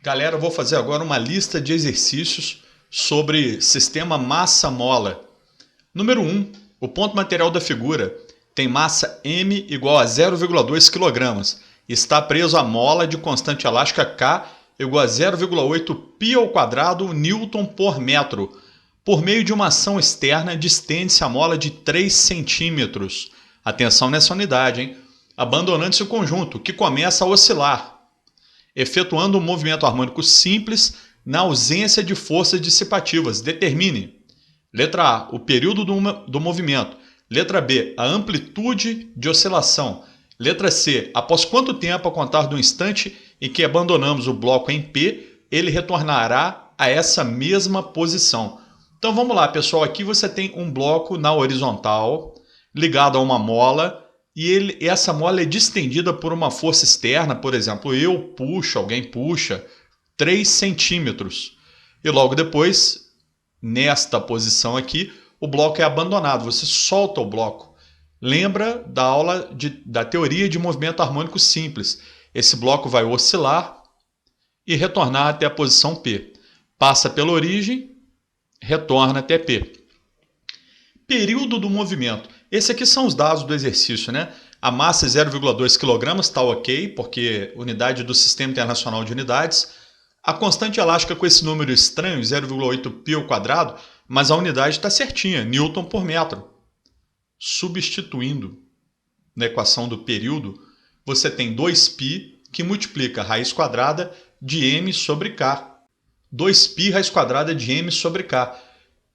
Galera, eu vou fazer agora uma lista de exercícios sobre sistema massa-mola. Número 1. O ponto material da figura tem massa m igual a 0,2 kg. Está preso à mola de constante elástica K igual a 0,8 π ao quadrado Newton por metro. Por meio de uma ação externa, distende-se a mola de 3 centímetros. Atenção nessa unidade, hein? Abandonando-se o conjunto, que começa a oscilar, efetuando um movimento harmônico simples na ausência de forças dissipativas. Determine. Letra A, o período do movimento. Letra B, a amplitude de oscilação. Letra C, após quanto tempo a contar do instante em que abandonamos o bloco em P, ele retornará a essa mesma posição. Então vamos lá, pessoal. Aqui você tem um bloco na horizontal ligado a uma mola e essa mola é distendida por uma força externa, por exemplo, eu puxo, alguém puxa, 3 centímetros. E logo depois, nesta posição aqui, o bloco é abandonado, você solta o bloco. Lembra da aula da teoria de movimento harmônico simples. Esse bloco vai oscilar e retornar até a posição P. Passa pela origem, retorna até P. Período do movimento. Esse aqui são os dados do exercício, né? A massa é 0,2 kg, está ok, porque unidade do Sistema Internacional de Unidades. A constante elástica com esse número estranho, 0,8 π ao quadrado, mas a unidade está certinha, Newton por metro. Substituindo na equação do período, você tem 2π que multiplica a raiz quadrada de m sobre k. 2π raiz quadrada de m sobre k.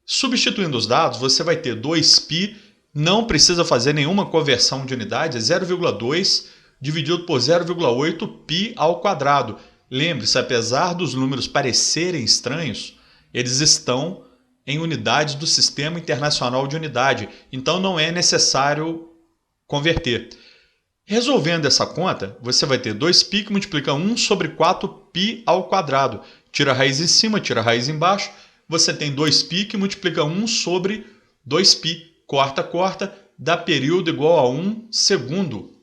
Substituindo os dados, você vai ter 2π, não precisa fazer nenhuma conversão de unidade, é 0,2 dividido por 0,8 π ao quadrado. Lembre-se, apesar dos números parecerem estranhos, eles estão em unidades do Sistema Internacional de Unidade, então não é necessário converter. Resolvendo essa conta, você vai ter 2π que multiplica 1 sobre 4π ao quadrado. Tira a raiz em cima, tira a raiz embaixo. Você tem 2π que multiplica 1 sobre 2π. Corta, corta, dá período igual a 1 segundo.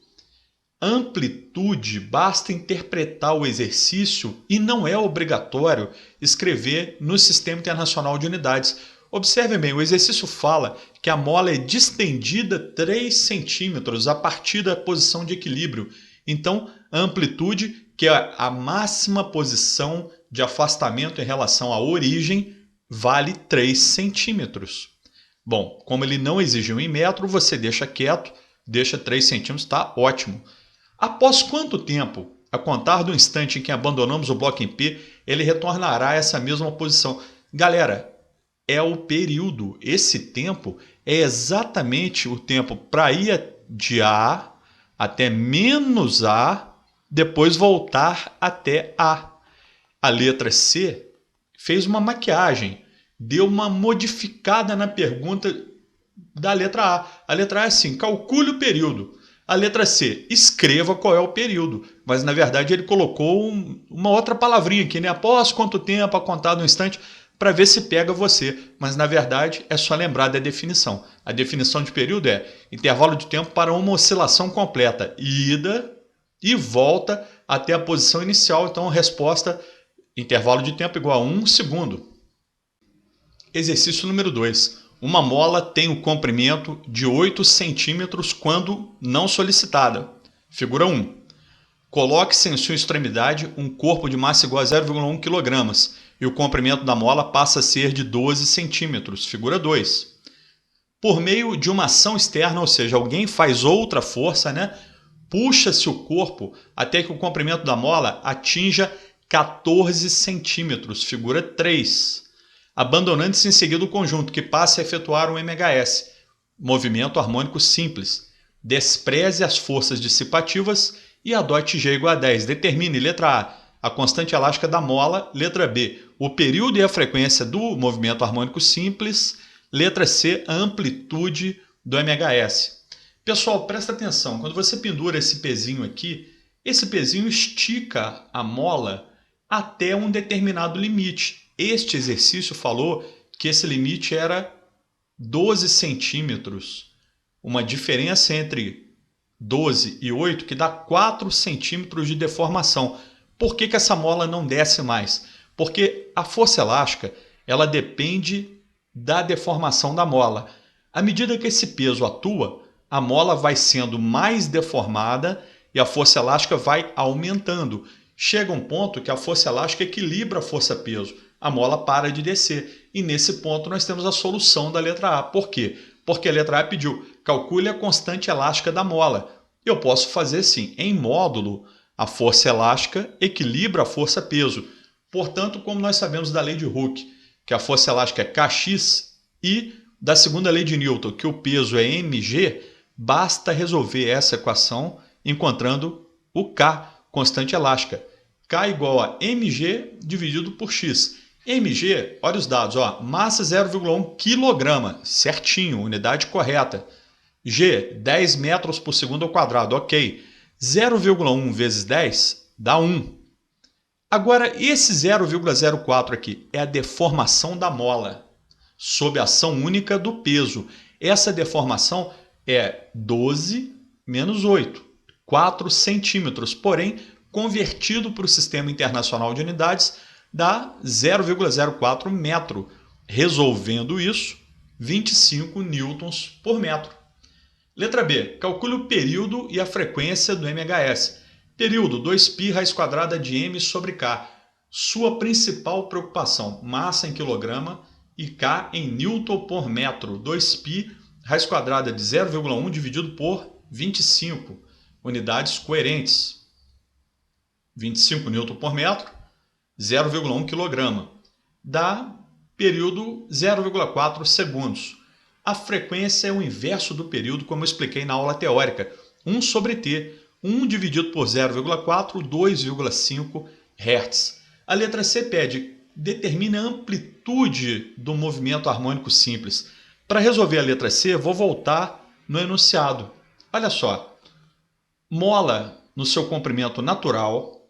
Amplitude, basta interpretar o exercício e não é obrigatório escrever no Sistema Internacional de Unidades. Observem bem, o exercício fala que a mola é distendida 3 centímetros a partir da posição de equilíbrio. Então, a amplitude, que é a máxima posição de afastamento em relação à origem, vale 3 centímetros. Bom, como ele não exigiu em metro, você deixa quieto, deixa 3 centímetros, está ótimo. Após quanto tempo, a contar do instante em que abandonamos o bloco em P, ele retornará a essa mesma posição? Galera, é o período. Esse tempo é exatamente o tempo para ir de A até menos A, depois voltar até A. A letra C fez uma maquiagem, deu uma modificada na pergunta da letra A. A letra A é assim, calcule o período. A letra C, escreva qual é o período. Mas, na verdade, ele colocou uma outra palavrinha aqui, né? Após quanto tempo, a contar no instante, para ver se pega você. Mas, na verdade, é só lembrar da definição. A definição de período é intervalo de tempo para uma oscilação completa. Ida e volta até a posição inicial. Então, a resposta, intervalo de tempo igual a 1 segundo. Exercício número 2. Uma mola tem o comprimento de 8 centímetros quando não solicitada. Figura 1. Coloque-se em sua extremidade um corpo de massa igual a 0,1 kg e o comprimento da mola passa a ser de 12 centímetros. Figura 2. Por meio de uma ação externa, ou seja, alguém faz outra força, né? Puxa-se o corpo até que o comprimento da mola atinja 14 centímetros. Figura 3. Abandonando-se em seguida o conjunto, que passa a efetuar um MHS, movimento harmônico simples. Despreze as forças dissipativas e adote G igual a 10. Determine, letra A constante elástica da mola. Letra B, o período e a frequência do movimento harmônico simples. Letra C, a amplitude do MHS. Pessoal, presta atenção, quando você pendura esse pezinho aqui, esse pezinho estica a mola até um determinado limite. Este exercício falou que esse limite era 12 centímetros, uma diferença entre 12 e 8 que dá 4 centímetros de deformação. Por que essa mola não desce mais? Porque a força elástica ela depende da deformação da mola. À medida que esse peso atua, a mola vai sendo mais deformada e a força elástica vai aumentando. Chega um ponto que a força elástica equilibra a força-peso. A mola para de descer. E nesse ponto nós temos a solução da letra A. Por quê? Porque a letra A pediu, calcule a constante elástica da mola. Eu posso fazer sim, em módulo, a força elástica equilibra a força-peso. Portanto, como nós sabemos da lei de Hooke, que a força elástica é Kx, e da segunda lei de Newton, que o peso é mg, basta resolver essa equação encontrando o K, constante elástica. K igual a mg dividido por x. mg, olha os dados, ó, massa 0,1 kg, certinho, unidade correta. G, 10 metros por segundo ao quadrado, ok. 0,1 vezes 10 dá 1. Agora, esse 0,04 aqui é a deformação da mola, sob a ação única do peso. Essa deformação é 12 menos 8, 4 centímetros. Porém, convertido para o Sistema Internacional de Unidades, dá 0,04 metro. Resolvendo isso, 25 newtons por metro. Letra B. Calcule o período e a frequência do MHS. Período, 2π raiz quadrada de m sobre k. Sua principal preocupação, massa em quilograma e k em newton por metro. 2π raiz quadrada de 0,1 dividido por 25. Unidades coerentes. 25 newton por metro, 0,1 kg. Dá período 0,4 segundos. A frequência é o inverso do período, como eu expliquei na aula teórica. 1 sobre t. 1 dividido por 0,4, 2,5 Hz. A letra C pede, determine a amplitude do movimento harmônico simples. Para resolver a letra C, vou voltar no enunciado. Olha só. Mola no seu comprimento natural.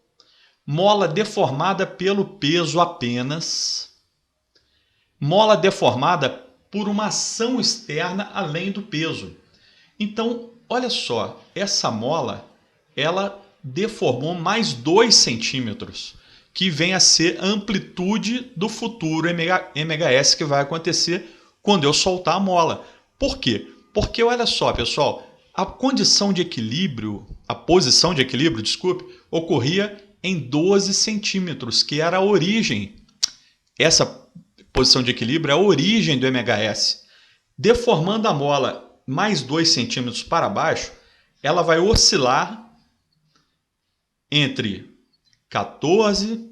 Mola deformada pelo peso apenas. Mola deformada por uma ação externa além do peso. Então, olha só, essa mola, ela deformou mais 2 centímetros, que vem a ser a amplitude do futuro MHS que vai acontecer quando eu soltar a mola. Por quê? Porque, olha só, pessoal, a condição de equilíbrio, a posição de equilíbrio, desculpe, ocorria em 12 centímetros, que era a origem. Essa posição de equilíbrio é a origem do MHS. Deformando a mola mais 2 centímetros para baixo, ela vai oscilar entre 14,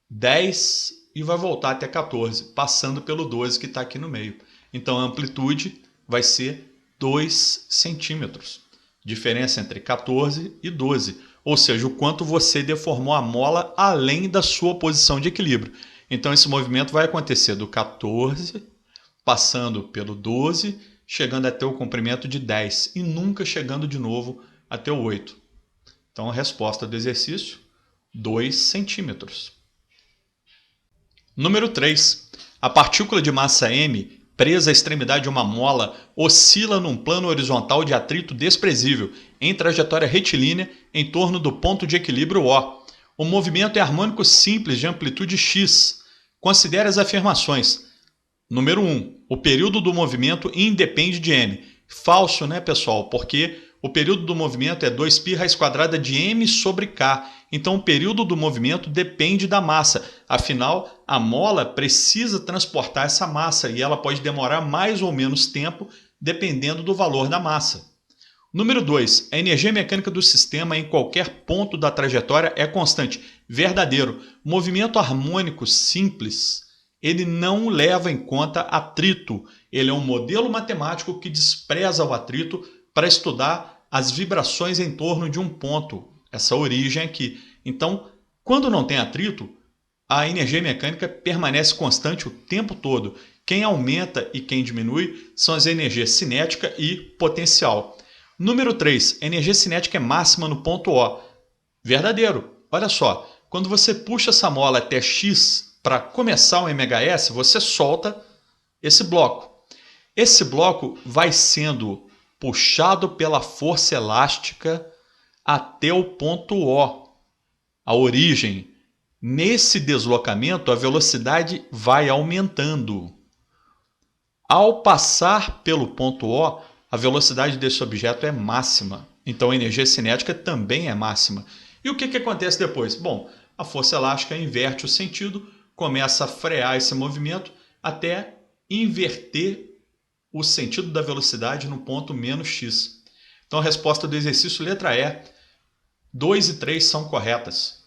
10 e vai voltar até 14, passando pelo 12 que está aqui no meio. Então a amplitude vai ser 2 centímetros. Diferença entre 14 e 12, ou seja, o quanto você deformou a mola além da sua posição de equilíbrio. Então esse movimento vai acontecer do 14, passando pelo 12, chegando até o comprimento de 10 e nunca chegando de novo até o 8. Então a resposta do exercício, 2 centímetros. Número 3. A partícula de massa m, presa à extremidade de uma mola, oscila num plano horizontal de atrito desprezível, em trajetória retilínea, em torno do ponto de equilíbrio O. O movimento é harmônico simples de amplitude x. Considere as afirmações. Número 1. O período do movimento independe de m. Falso, né, pessoal? Porque o período do movimento é 2π raiz quadrada de m sobre k. Então, o período do movimento depende da massa. Afinal, a mola precisa transportar essa massa e ela pode demorar mais ou menos tempo dependendo do valor da massa. Número 2. A energia mecânica do sistema em qualquer ponto da trajetória é constante. Verdadeiro. Movimento harmônico simples, ele não leva em conta atrito. Ele é um modelo matemático que despreza o atrito para estudar as vibrações em torno de um ponto. Essa origem aqui. Então, quando não tem atrito, a energia mecânica permanece constante o tempo todo. Quem aumenta e quem diminui são as energias cinética e potencial. Número 3. A energia cinética é máxima no ponto O. Verdadeiro. Olha só, quando você puxa essa mola até X para começar o MHS, você solta esse bloco. Esse bloco vai sendo puxado pela força elástica até o ponto O. a origem, nesse deslocamento a velocidade vai aumentando. Ao passar pelo ponto O, a velocidade desse objeto é máxima. Então a energia cinética também é máxima. E o que acontece depois? Bom, a força elástica inverte o sentido, começa a frear esse movimento até inverter o sentido da velocidade no ponto menos x. Então a resposta do exercício letra E, 2 e 3 são corretas.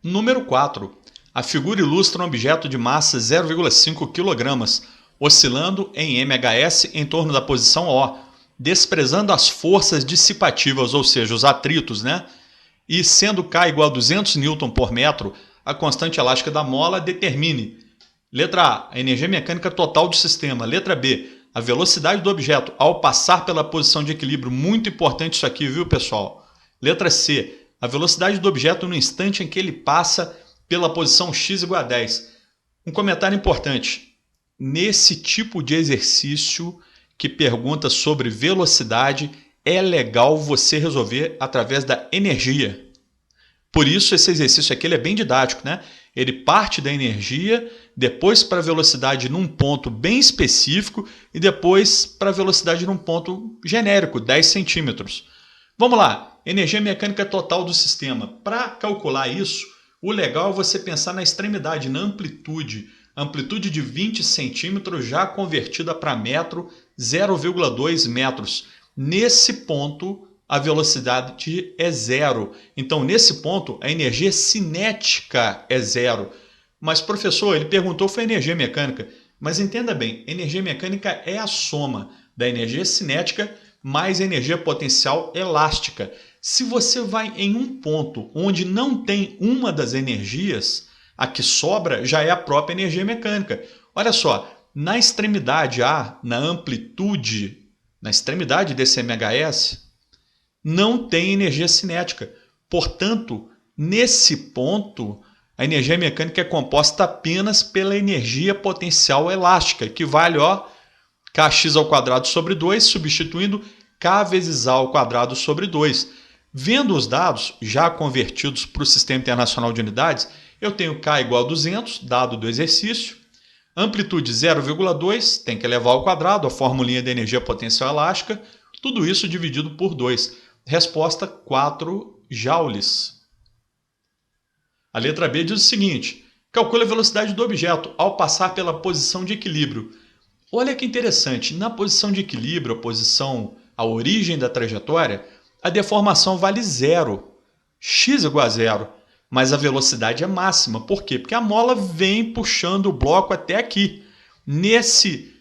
Número 4. A figura ilustra um objeto de massa 0,5 kg, oscilando em MHS em torno da posição O, desprezando as forças dissipativas, ou seja, os atritos, né? E sendo K igual a 200 N por metro, a constante elástica da mola, determine. Letra A, a energia mecânica total do sistema. Letra B, a velocidade do objeto ao passar pela posição de equilíbrio. Muito importante isso aqui, viu, pessoal? Letra C, a velocidade do objeto no instante em que ele passa pela posição x igual a 10. Um comentário importante. Nesse tipo de exercício que pergunta sobre velocidade, é legal você resolver através da energia. Por isso esse exercício aqui ele é bem didático, né? Ele parte da energia, depois para a velocidade num ponto bem específico e depois para a velocidade num ponto genérico, 10 centímetros. Vamos lá, energia mecânica total do sistema. Para calcular isso, o legal é você pensar na extremidade, na amplitude. Amplitude de 20 centímetros já convertida para metro, 0,2 metros. Nesse ponto, a velocidade é zero. Então, nesse ponto, a energia cinética é zero. Mas, professor, ele perguntou foi energia mecânica. Mas entenda bem, energia mecânica é a soma da energia cinética mais energia potencial elástica. Se você vai em um ponto onde não tem uma das energias, a que sobra já é a própria energia mecânica. Olha só, na extremidade A, na amplitude, na extremidade desse MHS, não tem energia cinética. Portanto, nesse ponto, a energia mecânica é composta apenas pela energia potencial elástica, que vale kx ao quadrado sobre 2, substituindo k vezes a ao quadrado sobre 2. Vendo os dados já convertidos para o Sistema Internacional de Unidades, eu tenho k igual a 200, dado do exercício. Amplitude 0,2, tem que elevar ao quadrado, a formulinha da energia potencial elástica. Tudo isso dividido por 2. Resposta 4 joules. A letra B diz o seguinte: calcule a velocidade do objeto ao passar pela posição de equilíbrio. Olha que interessante, na posição de equilíbrio, a origem da trajetória, a deformação vale zero, x igual a zero, mas a velocidade é máxima. Por quê? Porque a mola vem puxando o bloco até aqui. Nesse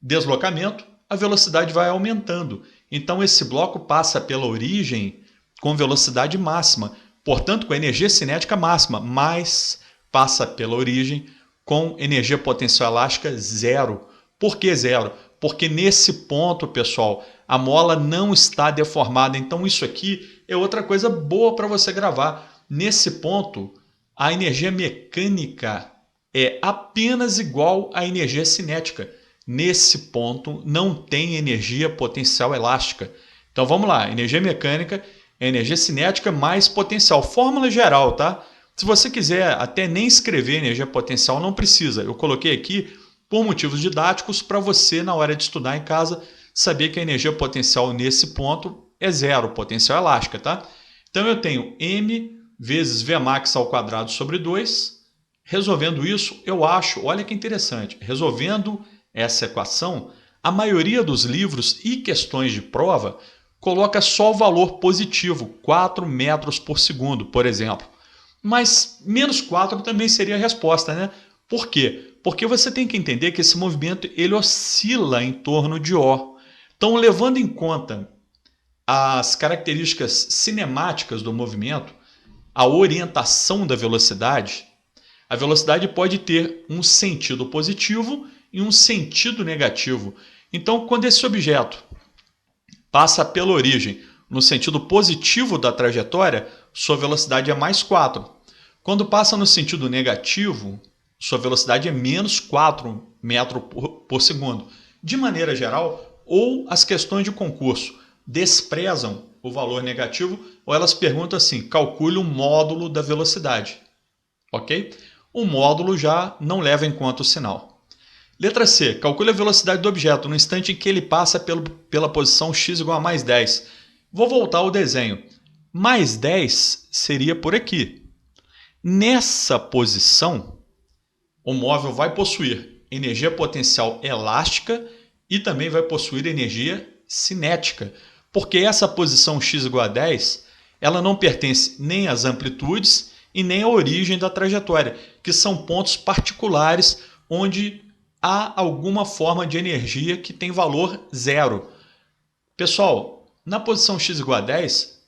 deslocamento, a velocidade vai aumentando. Então esse bloco passa pela origem com velocidade máxima, portanto com energia cinética máxima, mas passa pela origem com energia potencial elástica zero. Por que zero? Porque nesse ponto, pessoal, a mola não está deformada. Então isso aqui é outra coisa boa para você gravar. Nesse ponto, a energia mecânica é apenas igual à energia cinética. Nesse ponto, não tem energia potencial elástica. Então vamos lá, energia mecânica é energia cinética mais potencial. Fórmula geral, tá? Se você quiser até nem escrever energia potencial, não precisa. Eu coloquei aqui por motivos didáticos para você, na hora de estudar em casa, saber que a energia potencial nesse ponto é zero, potencial elástica, tá? Então eu tenho m vezes Vmax ao quadrado sobre 2. Resolvendo isso, eu acho, olha que interessante, resolvendo essa equação, a maioria dos livros e questões de prova coloca só o valor positivo, 4 metros por segundo, por exemplo. Mas menos 4 também seria a resposta, né? Por quê? Porque você tem que entender que esse movimento ele oscila em torno de O. Então, levando em conta as características cinemáticas do movimento, a orientação da velocidade, a velocidade pode ter um sentido positivo e um sentido negativo. Então, quando esse objeto passa pela origem no sentido positivo da trajetória, sua velocidade é mais 4. Quando passa no sentido negativo, sua velocidade é menos 4 metros por segundo. De maneira geral, ou as questões de concurso desprezam o valor negativo ou elas perguntam assim, calcule o módulo da velocidade. Ok? O módulo já não leva em conta o sinal. Letra C. Calcule a velocidade do objeto no instante em que ele passa pela posição x igual a mais 10. Vou voltar ao desenho. Mais 10 seria por aqui. Nessa posição, o móvel vai possuir energia potencial elástica e também vai possuir energia cinética, porque essa posição x igual a 10, ela não pertence nem às amplitudes e nem à origem da trajetória, que são pontos particulares onde há alguma forma de energia que tem valor zero. Pessoal, na posição x igual a 10,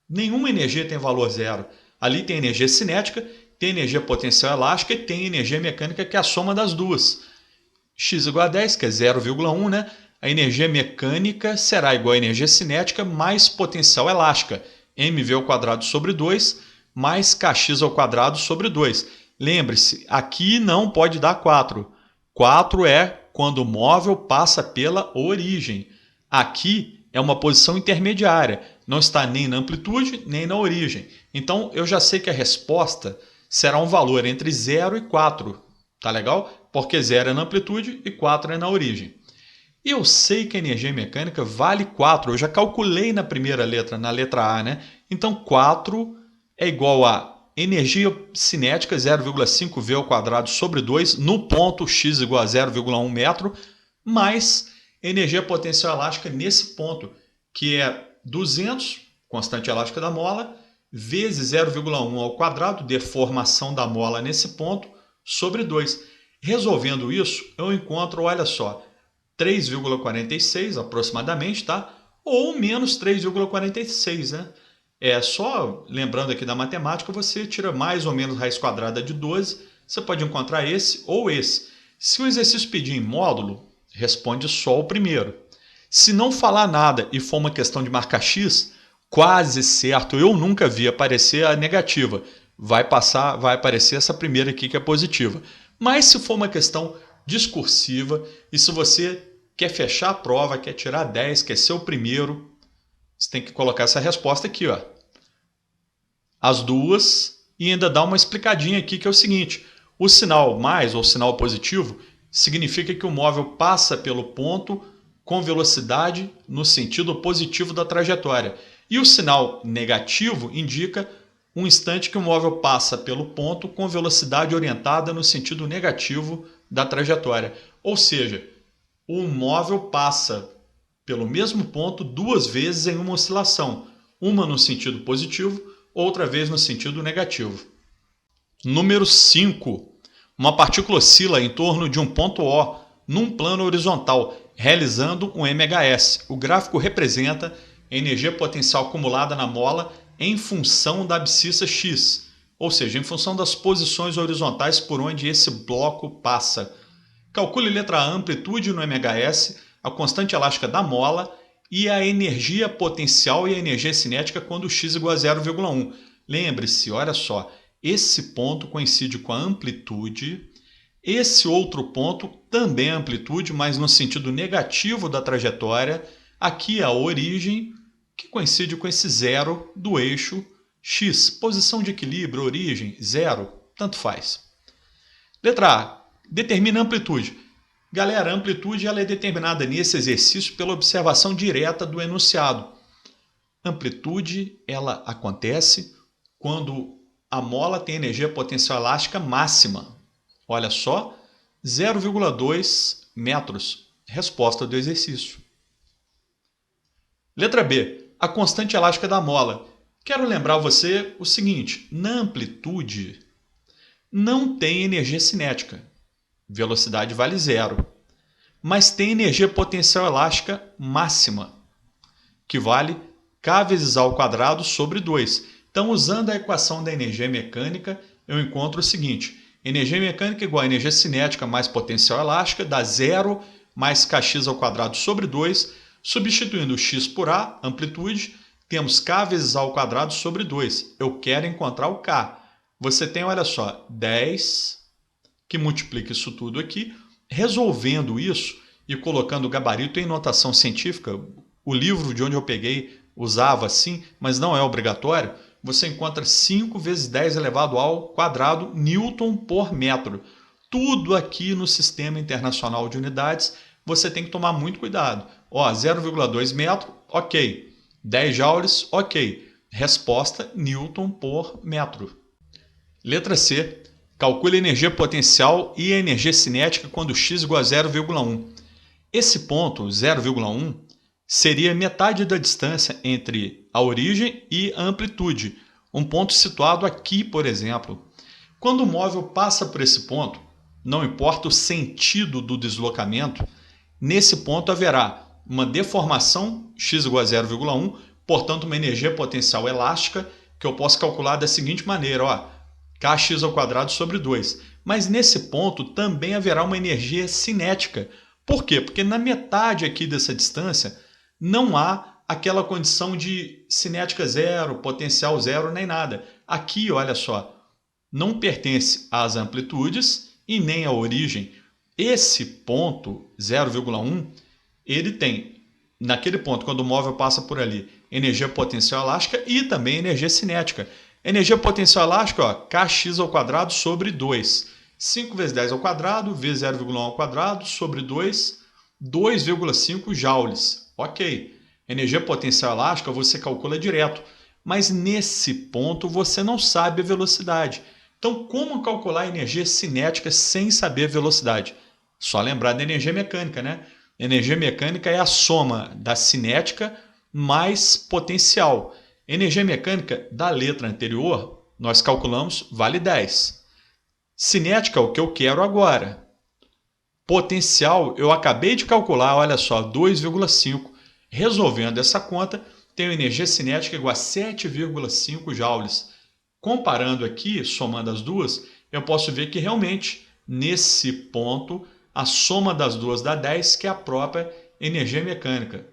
nenhuma energia tem valor zero. Ali tem energia cinética, tem energia potencial elástica e tem energia mecânica, que é a soma das duas. X igual a 10, que é 0,1, né? A energia mecânica será igual à energia cinética mais potencial elástica, mv ao quadrado sobre 2, mais kx ao quadrado sobre 2. Lembre-se, aqui não pode dar 4. 4 é quando o móvel passa pela origem. Aqui é uma posição intermediária, não está nem na amplitude nem na origem. Então eu já sei que a resposta será um valor entre 0 e 4. Tá legal? Porque 0 é na amplitude e 4 é na origem. E eu sei que a energia mecânica vale 4. Eu já calculei na primeira letra, na letra A, né? Então 4 é igual a energia cinética 0,5 V ao quadrado sobre 2 no ponto x igual a 0,1 metro, mais energia potencial elástica nesse ponto, que é 200, constante elástica da mola, vezes 0,1 ao quadrado, deformação da mola nesse ponto, sobre 2. Resolvendo isso, eu encontro, olha só, 3,46 aproximadamente, tá? Ou menos 3,46, né? Só lembrando aqui da matemática, você tira mais ou menos raiz quadrada de 12, você pode encontrar esse ou esse. Se o exercício pedir em módulo, responde só o primeiro. Se não falar nada e for uma questão de marcar x, quase certo, eu nunca vi aparecer a negativa. Vai aparecer essa primeira aqui que é positiva. Mas se for uma questão discursiva e se você quer fechar a prova, quer tirar 10, quer ser o primeiro, você tem que colocar essa resposta aqui, ó. As duas, e ainda dar uma explicadinha aqui que é o seguinte: o sinal mais ou sinal positivo significa que o móvel passa pelo ponto com velocidade no sentido positivo da trajetória. E o sinal negativo indica um instante que o móvel passa pelo ponto com velocidade orientada no sentido negativo da trajetória. Ou seja, o móvel passa pelo mesmo ponto duas vezes em uma oscilação, uma no sentido positivo, outra vez no sentido negativo. Número 5. Uma partícula oscila em torno de um ponto O num plano horizontal, realizando um MHS. O gráfico representa a energia potencial acumulada na mola em função da abscissa x, ou seja, em função das posições horizontais por onde esse bloco passa. Calcule letra A, a amplitude no MHS, a constante elástica da mola e a energia potencial e a energia cinética quando x igual a 0,1. Lembre-se, olha só, esse ponto coincide com a amplitude, esse outro ponto também é amplitude, mas no sentido negativo da trajetória. Aqui é a origem, que coincide com esse zero do eixo x. Posição de equilíbrio, origem, zero, tanto faz. Letra A. Determina a amplitude. Galera, a amplitude ela é determinada nesse exercício pela observação direta do enunciado. Amplitude ela acontece quando a mola tem energia potencial elástica máxima. Olha só, 0,2 metros. Resposta do exercício. Letra B. A constante elástica da mola. Quero lembrar você o seguinte: na amplitude não tem energia cinética. Velocidade vale zero. Mas tem energia potencial elástica máxima, que vale k vezes a ao quadrado sobre 2. Então, usando a equação da energia mecânica, eu encontro o seguinte: energia mecânica igual a energia cinética mais potencial elástica dá 0 mais kx ao quadrado sobre 2. Substituindo o x por a, amplitude, temos k vezes a ao quadrado sobre 2. Eu quero encontrar o k. Você tem, olha só, 10, que multiplica isso tudo aqui. Resolvendo isso e colocando o gabarito em notação científica, o livro de onde eu peguei usava assim, mas não é obrigatório, você encontra 5 vezes 10 elevado ao quadrado Newton por metro. Tudo aqui no Sistema Internacional de Unidades, você tem que tomar muito cuidado. Ó, 0,2 metro, ok. 10 joules, ok. Resposta, Newton por metro. Letra C. Calcule a energia potencial e a energia cinética quando x igual a 0,1. Esse ponto, 0,1, seria metade da distância entre a origem e a amplitude. Um ponto situado aqui, por exemplo. Quando o móvel passa por esse ponto, não importa o sentido do deslocamento, nesse ponto haverá uma deformação x igual a 0,1, portanto uma energia potencial elástica que eu posso calcular da seguinte maneira, ó, kx ao quadrado sobre 2. Mas nesse ponto também haverá uma energia cinética. Por quê? Porque na metade aqui dessa distância não há aquela condição de cinética zero, potencial zero, nem nada. Aqui, olha só, não pertence às amplitudes e nem à origem. Esse ponto 0,1, ele tem, naquele ponto, quando o móvel passa por ali, energia potencial elástica e também energia cinética. Energia potencial elástica, ó, kx ao quadrado sobre 2. 5 vezes 10 ao quadrado, vezes 0,1 ao quadrado, sobre 2, 2,5 joules. Ok. Energia potencial elástica você calcula direto, mas nesse ponto você não sabe a velocidade. Então, como calcular a energia cinética sem saber a velocidade? Só lembrar da energia mecânica, né? Energia mecânica é a soma da cinética mais potencial. Energia mecânica da letra anterior, nós calculamos, vale 10. Cinética é o que eu quero agora. Potencial, eu acabei de calcular, olha só, 2,5. Resolvendo essa conta, tenho energia cinética igual a 7,5 joules. Comparando aqui, somando as duas, eu posso ver que realmente, nesse ponto, a soma das duas dá 10, que é a própria energia mecânica.